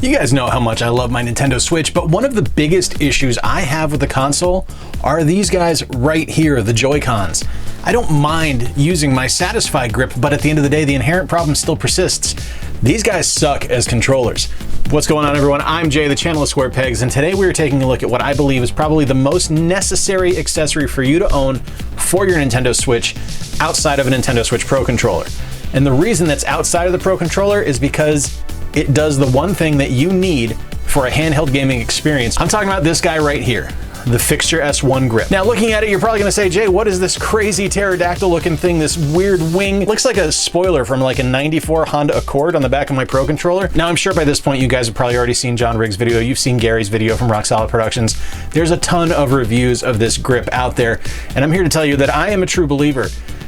You guys know how much I love my Nintendo Switch, but one of the biggest issues I have with the console are these guys right here, the Joy-Cons. I don't mind using my Satisfy grip, but at the end of the day, the inherent problem still persists. These guys suck as controllers. What's going on, everyone? I'm Jay, the channel of Square Pegs, and today we're taking a look at what I believe is probably the most necessary accessory for you to own for your Nintendo Switch outside of a Nintendo Switch Pro controller. And the reason that's outside of the Pro controller is because it does the one thing that you need for a handheld gaming experience. I'm talking about this guy right here, the Fixture S1 grip. Now, looking at it, you're probably gonna say, Jay, what is this crazy pterodactyl looking thing, this weird wing? It looks like a spoiler from like a 94 Honda Accord on the back of my Pro controller. Now, I'm sure by this point, you guys have probably already seen John Riggs' video. You've seen Gary's video from Rock Solid Productions. There's a ton of reviews of this grip out there, and I'm here to tell you that I am a true believer.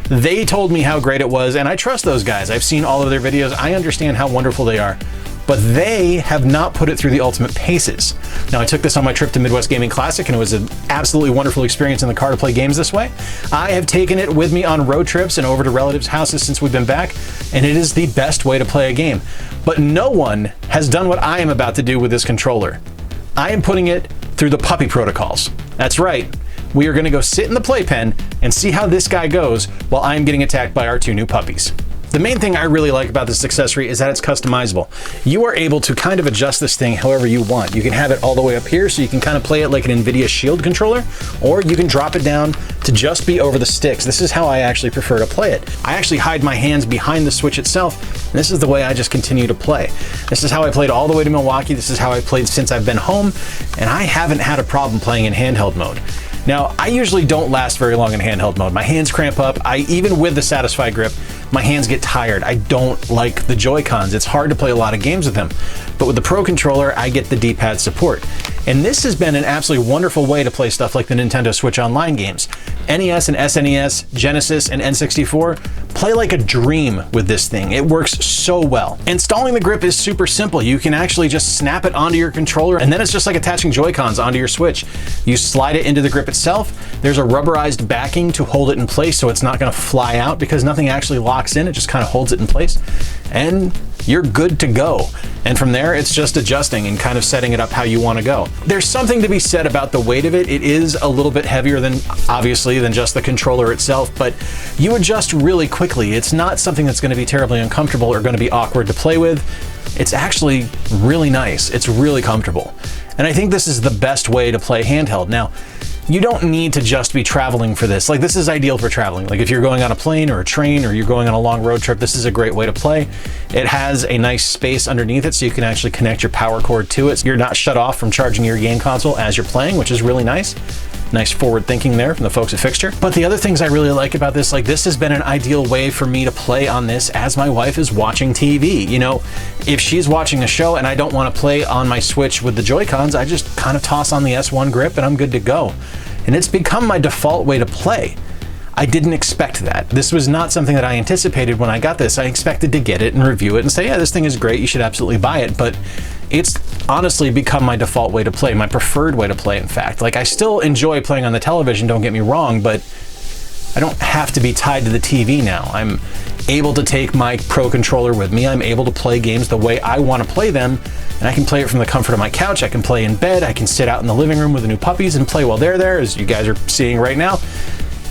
They told me how great it was, and I trust those guys. I've seen all of their videos. I understand how wonderful they are, but they have not put it through the ultimate paces. Now, I took this on my trip to Midwest Gaming Classic, and it was an absolutely wonderful experience in the car to play games this way. I have taken it with me on road trips and over to relatives' houses since we've been back, and it is the best way to play a game. But no one has done what I am about to do with this controller. I am putting it through the puppy protocols. That's right. We are gonna go sit in the playpen and see how this guy goes while I'm getting attacked by our two new puppies. The main thing I really like about this accessory is that it's customizable. You are able to kind of adjust this thing however you want. You can have it all the way up here so you can kind of play it like an NVIDIA Shield controller, or you can drop it down to just be over the sticks. This is how I actually prefer to play it. I actually hide my hands behind the Switch itself, and this is the way I just continue to play. This is how I played all the way to Milwaukee. This is how I played since I've been home, and I haven't had a problem playing in handheld mode. Now, I usually don't last very long in handheld mode. My hands cramp up. Even with the Satisfy grip, my hands get tired. I don't like the Joy-Cons. It's hard to play a lot of games with them. But with the Pro controller, I get the D-pad support. And this has been an absolutely wonderful way to play stuff like the Nintendo Switch Online games. NES and SNES, Genesis and N64, play like a dream with this thing. It works so well. Installing the grip is super simple. You can actually just snap it onto your controller, and then it's just like attaching Joy-Cons onto your Switch. You slide it into the grip itself. There's a rubberized backing to hold it in place so it's not gonna fly out because nothing actually locks in. It just kind of holds it in place, and you're good to go. And from there, it's just adjusting and kind of setting it up how you want to go. There's something to be said about the weight of it. It is a little bit heavier than, obviously, than just the controller itself, but you adjust really quickly. It's not something that's going to be terribly uncomfortable or going to be awkward to play with. It's actually really nice. It's really comfortable. And I think this is the best way to play handheld. Now, you don't need to just be traveling for this. Like, this is ideal for traveling. Like, if you're going on a plane or a train or you're going on a long road trip, this is a great way to play. It has a nice space underneath it so you can actually connect your power cord to it. You're not shut off from charging your game console as you're playing, which is really nice. Nice forward thinking there from the folks at Fixture. But the other things I really like about this, like, this has been an ideal way for me to play on this as my wife is watching TV. You know, if she's watching a show and I don't want to play on my Switch with the Joy-Cons, I just kind of toss on the S1 grip and I'm good to go. And it's become my default way to play. I didn't expect that. This was not something that I anticipated when I got this. I expected to get it and review it and say, yeah, this thing is great, you should absolutely buy it. But it's honestly become my default way to play, my preferred way to play, in fact. Like, I still enjoy playing on the television, don't get me wrong, but I don't have to be tied to the TV now. I'm able to take my Pro controller with me. I'm able to play games the way I want to play them, and I can play it from the comfort of my couch. I can play in bed. I can sit out in the living room with the new puppies and play while they're there, as you guys are seeing right now,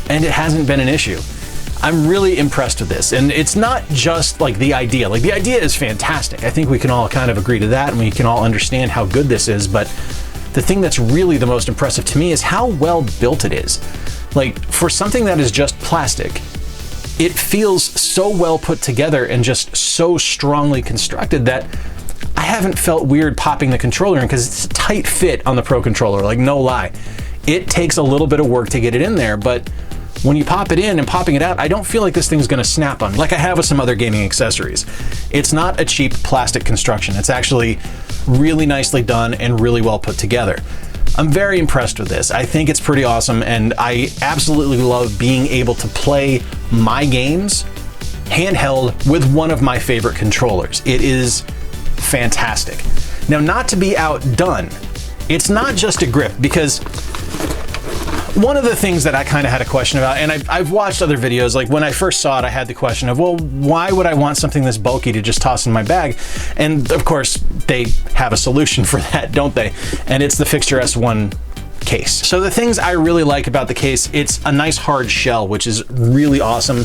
and it hasn't been an issue. I'm really impressed with this, and it's not just like the idea. Like, the idea is fantastic. I think we can all kind of agree to that, and we can all understand how good this is, but the thing that's really the most impressive to me is how well built it is. Like, for something that is just plastic, it feels so well put together and just so strongly constructed that I haven't felt weird popping the controller in, because it's a tight fit on the Pro controller, like, no lie. It takes a little bit of work to get it in there, but when you pop it in and popping it out, I don't feel like this thing's gonna snap on me like I have with some other gaming accessories. It's not a cheap plastic construction. It's actually really nicely done and really well put together. I'm very impressed with this. I think it's pretty awesome, and I absolutely love being able to play my games handheld with one of my favorite controllers. It is fantastic. Now, not to be outdone, it's not just a grip, because One of the things that I kind of had a question about, and I've watched other videos, like when I first saw it, I had the question of, well, why would I want something this bulky to just toss in my bag? And of course, they have a solution for that, don't they? And it's the Fixture S1 case. So the things I really like about the case, it's a nice hard shell, which is really awesome.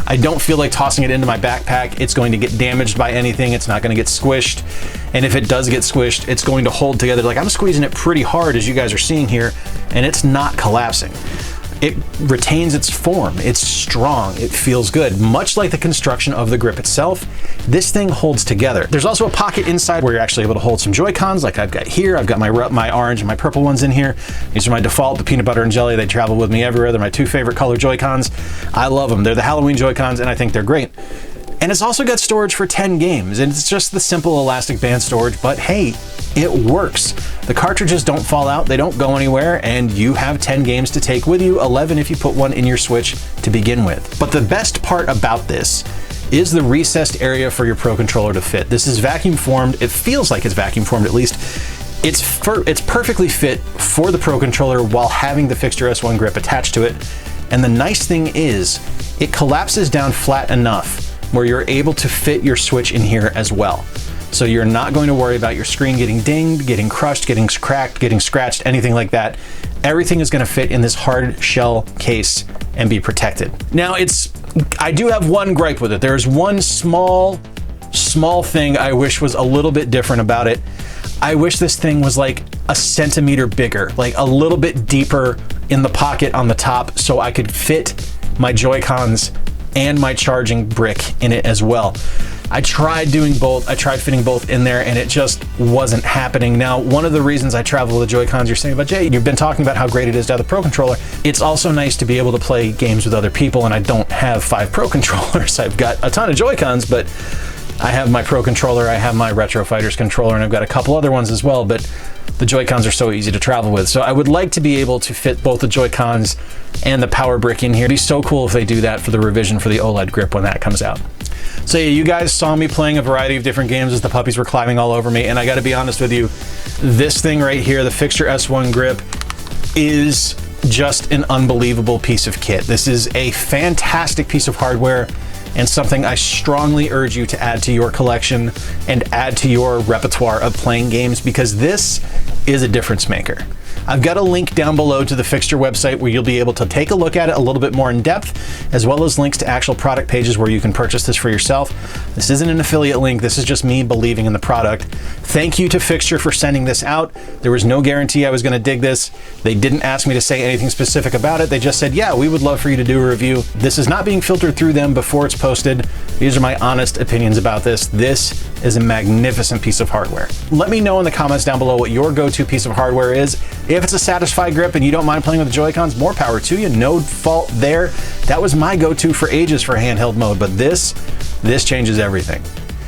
I don't feel like tossing it into my backpack. It's going to get damaged by anything. It's not going to get squished. And if it does get squished, it's going to hold together. Like, I'm squeezing it pretty hard, as you guys are seeing here, and it's not collapsing. It retains its form. It's strong. It feels good. Much like the construction of the grip itself, this thing holds together. There's also a pocket inside where you're actually able to hold some Joy-Cons like I've got here. I've got my orange and my purple ones in here. These are my default, the peanut butter and jelly. They travel with me everywhere. They're my two favorite color Joy-Cons. I love them. They're the Halloween Joy-Cons, and I think they're great. And it's also got storage for 10 games, and it's just the simple elastic band storage, but hey, it works. The cartridges don't fall out, they don't go anywhere, and you have 10 games to take with you, 11 if you put one in your Switch to begin with. But the best part about this is the recessed area for your Pro Controller to fit. This is vacuum formed. It feels like it's vacuum formed, at least. It's perfectly fit for the Pro Controller while having the Fixture S1 grip attached to it. And the nice thing is, it collapses down flat enough where you're able to fit your Switch in here as well. So you're not going to worry about your screen getting dinged, getting crushed, getting cracked, getting scratched, anything like that. Everything is going to fit in this hard shell case and be protected. Now, I do have one gripe with it. There's one small thing I wish was a little bit different about it. I wish this thing was like a centimeter bigger, like a little bit deeper in the pocket on the top, so I could fit my Joy-Cons and my charging brick in it as well. I tried doing both. I tried fitting both in there, and it just wasn't happening. Now, one of the reasons I travel with the Joy-Cons, you're saying about, Jay, you've been talking about how great it is to have the Pro Controller. It's also nice to be able to play games with other people, and I don't have 5 Pro Controllers. I've got a ton of Joy-Cons, but I have my Pro Controller, I have my Retro Fighters controller, and I've got a couple other ones as well, but the Joy-Cons are so easy to travel with. So I would like to be able to fit both the Joy-Cons and the power brick in here. It'd be so cool if they do that for the revision for the OLED grip when that comes out. So yeah, you guys saw me playing a variety of different games as the puppies were climbing all over me, and I gotta be honest with you, this thing right here, the Fixture S1 grip, is just an unbelievable piece of kit. This is a fantastic piece of hardware and something I strongly urge you to add to your collection and add to your repertoire of playing games, because this is a difference maker. I've got a link down below to the Fixture website where you'll be able to take a look at it a little bit more in depth, as well as links to actual product pages where you can purchase this for yourself. This isn't an affiliate link, this is just me believing in the product. Thank you to Fixture for sending this out. There was no guarantee I was gonna dig this. They didn't ask me to say anything specific about it. They just said, yeah, we would love for you to do a review. This is not being filtered through them before it's posted. These are my honest opinions about this. This is a magnificent piece of hardware. Let me know in the comments down below what your go-to piece of hardware is. If it's a Satisfy grip and you don't mind playing with the Joy-Cons, more power to you, no fault there. That was my go-to for ages for handheld mode, but this changes everything.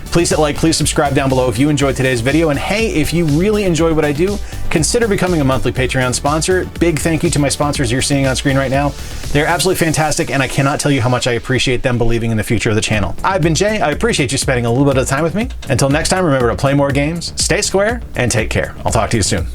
Please hit like, please subscribe down below if you enjoyed today's video, and hey, if you really enjoy what I do, consider becoming a monthly Patreon sponsor. Big thank you to my sponsors you're seeing on screen right now. They're absolutely fantastic, and I cannot tell you how much I appreciate them believing in the future of the channel. I've been Jay. I appreciate you spending a little bit of time with me. Until next time, remember to play more games, stay square, and take care. I'll talk to you soon.